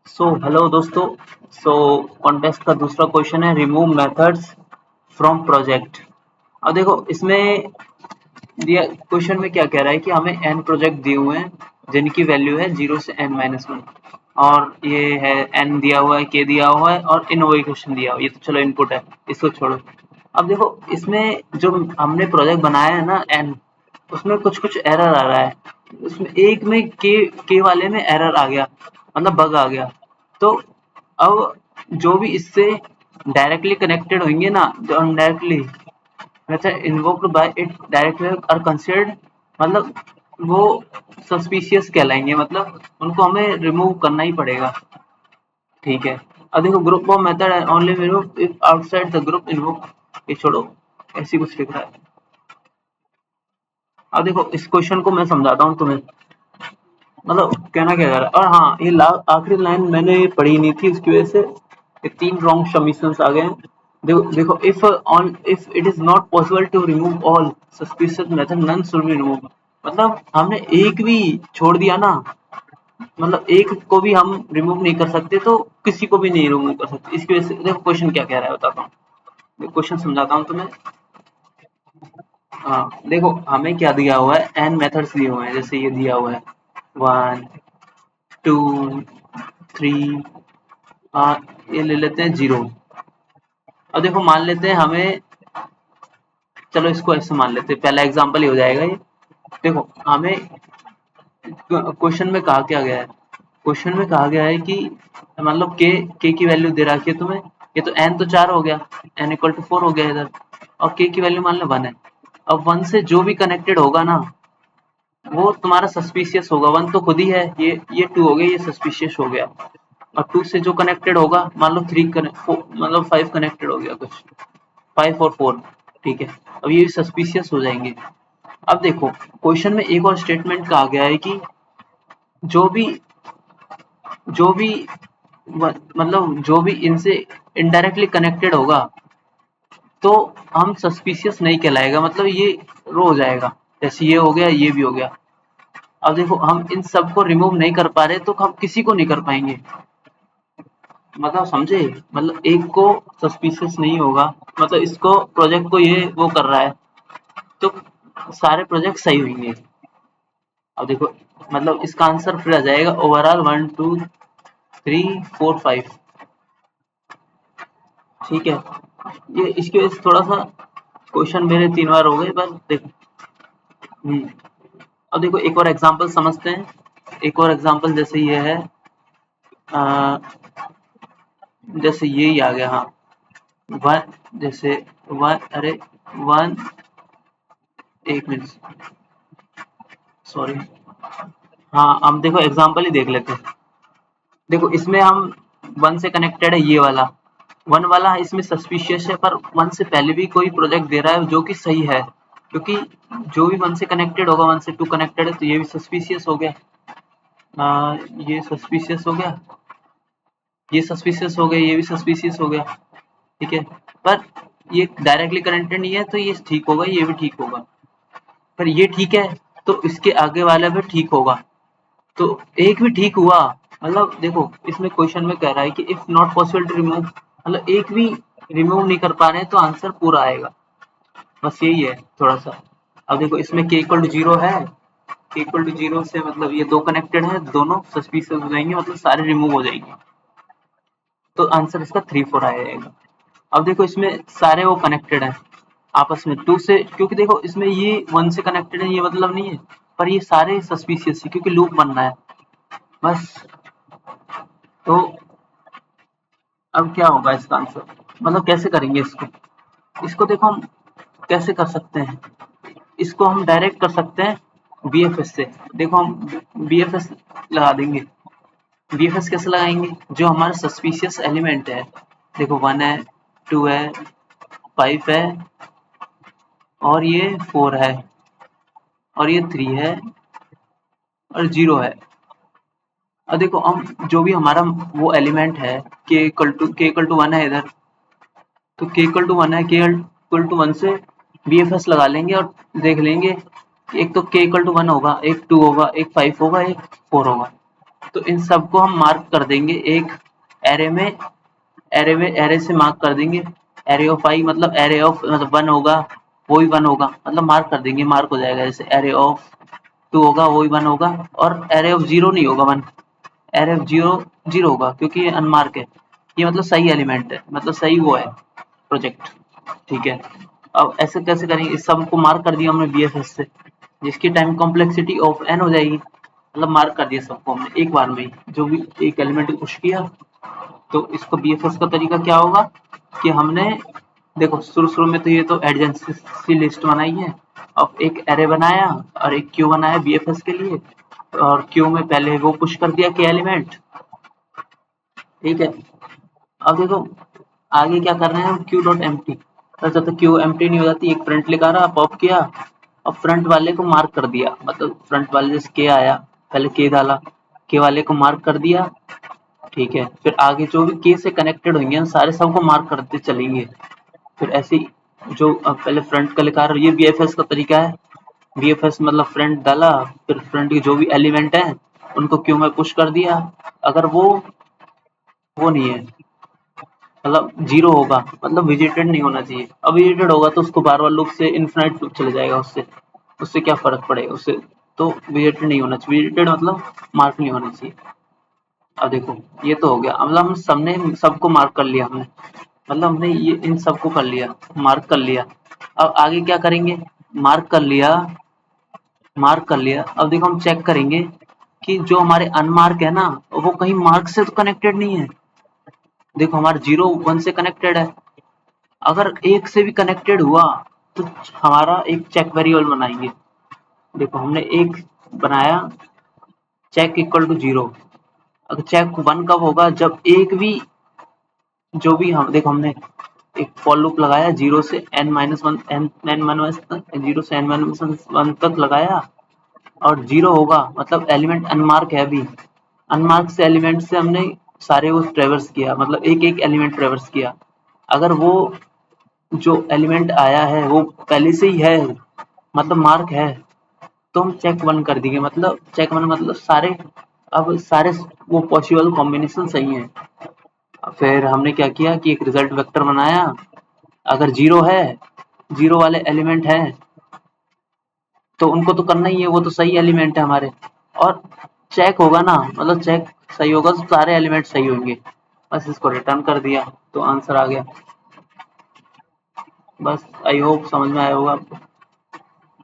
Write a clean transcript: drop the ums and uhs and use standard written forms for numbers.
Hello दोस्तों। Contest का दूसरा क्वेश्चन है रिमूव मेथड्स फ्रॉम प्रोजेक्ट। अब देखो इसमें दिया क्वेश्चन में क्या कह रहा है कि हमें एन प्रोजेक्ट दिए हुए हैं जिनकी वैल्यू है 0 से n-1 और ये है एन दिया हुआ है, के दिया हुआ है और इनोवेशन दिया हुआ है। ये तो चलो इनपुट है, इसको छोड़ो। अब देखो इसमें जो हमने प्रोजेक्ट बनाया है ना एन, उसमें कुछ कुछ एरर आ रहा है। उसमें एक में के वाले में एरर आ गया, मतलब बग आ गया। तो अब जो भी इससे डायरेक्टली कनेक्टेड होंगे ना, जो undirectly method invoked by it directly are considered, मतलब वो सस्पिशियस कहलाएंगे, मतलब उनको हमें रिमूव करना ही पड़ेगा। ठीक है। अब देखो ग्रुप ऑफ मेथड है only remove if outside the group invoke. ये छोड़ो, ऐसी कुछ लिख रहा है। अब देखो इस क्वेश्चन को मैं समझाता हूँ तुम्हें, मतलब कहना क्या जा रहा है। और हाँ, ये आखिरी लाइन मैंने पढ़ी नहीं थी, उसकी वजह से ये 3 रॉन्ग सबमिशंस आ गए हैं। देखो if it is not possible to remove all suspicious method none should be remove. मतलब हमने एक भी छोड़ दिया ना, मतलब एक को भी हम रिमूव नहीं कर सकते तो किसी को भी नहीं रिमूव कर सकते। इसकी वजह से देखो क्वेश्चन क्या कह रहा है बताता हूँ, क्वेश्चन समझाता हूँ तुम्हें। हाँ देखो हमें क्या दिया हुआ है, एन मेथड्स दिए हुए हैं। जैसे ये दिया हुआ है 1 2 3, ये ले लेते हैं 0। अब देखो मान लेते हैं हमें, चलो इसको ऐसे मान लेते हैं, पहला एग्जांपल ही हो जाएगा ये। देखो हमें क्वेश्चन में कहा क्या गया है, क्वेश्चन में कहा गया है कि मतलब के की वैल्यू दे रखी है तुम्हें। ये तो एन तो 4 हो गया, एन इक्वल टू 4 हो गया इधर, और के की वैल्यू मान लो 1 है। अब 1 से जो भी कनेक्टेड होगा ना, वो तुम्हारा सस्पिशियस होगा। 1 तो खुद ही है, ये 2 हो गया, ये सस्पिशियस हो गया। और 2 से जो कनेक्टेड होगा, मान लो 3 मतलब 5 कनेक्टेड हो गया कुछ, 5 और 4। ठीक है, अब ये सस्पिशियस हो जाएंगे। अब देखो क्वेश्चन में एक और स्टेटमेंट कहा गया है कि जो भी जो भी मतलब जो भी इनसे इनडायरेक्टली कनेक्टेड होगा तो हम सस्पिशियस नहीं कहलाएगा, मतलब ये रो हो जाएगा। जैसे ये हो गया, ये भी हो गया। अब देखो हम इन सबको रिमूव नहीं कर पा रहे तो हम किसी को नहीं कर पाएंगे, मतलब समझे। मतलब एक को सस्पिशियस नहीं होगा, मतलब इसको प्रोजेक्ट को ये वो कर रहा है तो सारे प्रोजेक्ट सही होंगे। अब देखो मतलब इसका आंसर फिर आ जाएगा ओवरऑल 1 2 3 4 5। ठीक है, ये इसकी वजह से थोड़ा सा क्वेश्चन मेरे 3 बार हो गए, बस देखो। अब देखो एक और एग्जांपल समझते हैं। एक और एग्जांपल जैसे ये है, आ, जैसे ये ही आ गया। हाँ, वन, जैसे वन, अरे वन, एक मिनट, सॉरी। हाँ हम देखो एग्जांपल ही देख लेते हैं। देखो इसमें हम 1 से कनेक्टेड है, ये वाला 1 वाला इसमें सस्पिशियस है, पर 1 से पहले भी कोई प्रोजेक्ट दे रहा है जो कि सही है, क्योंकि जो भी 1 से कनेक्टेड होगा, 1 से 2 कनेक्टेड है तो ये भी सस्पिशियस हो गया। ये सस्पिशियस हो गया, ये सस्पिशियस हो गया, ये भी सस्पिशियस हो गया। ठीक है, पर ये डायरेक्टली कनेक्टेड नहीं है तो ये ठीक होगा, ये भी ठीक होगा। पर ये ठीक है तो इसके आगे वाला भी ठीक होगा, तो एक भी ठीक हुआ। मतलब देखो इसमें क्वेश्चन में कह रहा है कि if not possible to remove, मतलब एक भी रिमूव नहीं कर पा रहे हैं तो आंसर पूरा आएगा। बस यही है थोड़ा सा। अब देखो इसमें के इक्वल टू 0 है, के इक्वल टू 0 से मतलब ये दो कनेक्टेड है, दोनों सस्पिशियस हो जाएंगे, मतलब सारे रिमूव हो जाएंगे, तो आंसर इसका 3 4 आएगा। अब देखो इसमें सारे वो कनेक्टेड हैं आपस में 2 से, क्योंकि देखो इसमें ये 1 से कनेक्टेड है, ये मतलब नहीं है, पर ये सारे सस्पिशियस है क्योंकि लूप बनना है बस। तो अब क्या होगा इसका आंसर, मतलब कैसे करेंगे इसको। इसको देखो हम कैसे कर सकते हैं, इसको हम डायरेक्ट कर सकते हैं बीएफएस से। देखो हम बीएफएस लगा देंगे। बीएफएस कैसे लगाएंगे, जो हमारा सस्पिशियस एलिमेंट है, देखो 1 है, 2 है, 5 है, और ये 4 है, और ये 3 है, और 0 है। और देखो हम जो भी हमारा वो एलिमेंट है, के इक्वल टू 1 है इधर, तो के इक्वल टू 1 है, के इक्वल टू 1 से बीएफएस लगा लेंगे और देख लेंगे। एक तो के इक्वल टू 1 होगा, एक 2 होगा, एक 5 होगा, एक 4 होगा। तो इन सबको हम मार्क कर देंगे एक एरे में, एरे से मार्क कर देंगे। एरे ऑफ आई मतलब एरे ऑफ मतलब 1 होगा, वो ही 1 होगा, मतलब मार्क कर देंगे, मार्क हो जाएगा। जैसे एरे ऑफ 2 होगा, वो ही 1 होगा, और एरे ऑफ 0 नहीं होगा 1, एरे ऑफ 0 0 होगा, क्योंकि ये अनमार्क है। ये मतलब सही एलिमेंट है, मतलब सही वो है प्रोजेक्ट, ठीक है। अब ऐसे कैसे करेंगे, इस सब को मार्क कर दिया हमने बीएफएस से, जिसकी टाइम कॉम्प्लेक्सिटी ऑफ एन हो जाएगी, मतलब मार्क कर दिया सबको हमने एक बार में ही, जो भी एक एलिमेंट को पुश किया। तो इसको बीएफएस का तरीका क्या होगा कि हमने देखो शुरू में तो ये तो एडजेंसी लिस्ट बनाई है, अब एक एरे बनाया और एक क्यू बनाया बीएफएस के लिए, और क्यू में पहले वो पुश कर दिया के एलिमेंट, ठीक है। अब देखो आगे क्या कर रहे हैं हम, क्यू डॉट एम्प्टी, अच्छा तो क्यू एम्प्टी नहीं हो जाती, एक फ्रंट लिखा रहा पॉप किया, अब फ्रंट वाले को मार्क कर दिया, मतलब फ्रंट वाले जैसे के आया पहले के डाला, के वाले को मार्क कर दिया, ठीक है। फिर आगे जो भी के से कनेक्टेड होंगे सारे सबको मार्क करते चलेंगे। फिर ऐसे ही जो पहले फ्रंट का लिखा रहा, ये बीएफएस का तरीका है। बीएफएस मतलब फ्रंट डाला, फिर फ्रंट के जो भी एलिमेंट हैं उनको क्यू में पुश कर दिया, अगर वो नहीं है मतलब 0 होगा, मतलब विजिटेड नहीं होना चाहिए, अब विजिटेड होगा तो उसको बार बार लूप से इन्फिनाइट लूप चले जाएगा, उससे उससे क्या फर्क पड़ेगा उससे, तो विजिटेड नहीं होना चाहिए, विजिटेड मतलब मार्क नहीं होना चाहिए। अब देखो ये तो हो गया, मतलब हम सबने सबको मार्क कर लिया हमने, मतलब हमने ये इन सबको कर लिया, मार्क कर लिया। अब आगे क्या करेंगे, मार्क कर लिया, मार्क कर लिया, अब देखो हम चेक करेंगे कि जो हमारे अनमार्क है ना वो कहीं मार्क से तो कनेक्टेड नहीं है। देखो हमारा 0 1 से कनेक्टेड है, अगर 1 से भी कनेक्टेड हुआ तो हमारा एक चेक वेरिएबल बनाएंगे। देखो हमने एक बनाया चेक इक्वल टू 0, अगर चेक 1 कब होगा, जब एक भी जो भी हम देखो हमने एक फॉर लूप लगाया 0 से n minus one n minus तक, 0 से n माइनस वन तक लगाया, और 0 होगा मतलब एलिमेंट अनमार्क है अभी, अनमार्क से एलिमेंट से हमने सारे वो ट्रेवर्स किया, मतलब एक एक एलिमेंट ट्रेवर्स किया, अगर वो जो एलिमेंट आया है वो पहले से ही है मतलब मार्क है, तो हम चेक 1 कर देंगे, मतलब चेक 1 मतलब सारे, अब सारे वो पॉसिबल कॉम्बिनेशन सही है। फिर हमने क्या किया कि एक रिजल्ट वेक्टर बनाया, अगर 0 है, 0 वाले एलिमेंट है तो उनको तो करना ही है, वो तो सही एलिमेंट है हमारे, और चेक होगा ना मतलब चेक सही होगा तो सारे एलिमेंट सही होंगे, बस इसको रिटर्न कर दिया तो आंसर आ गया। बस आई होप समझ में आया होगा आपको।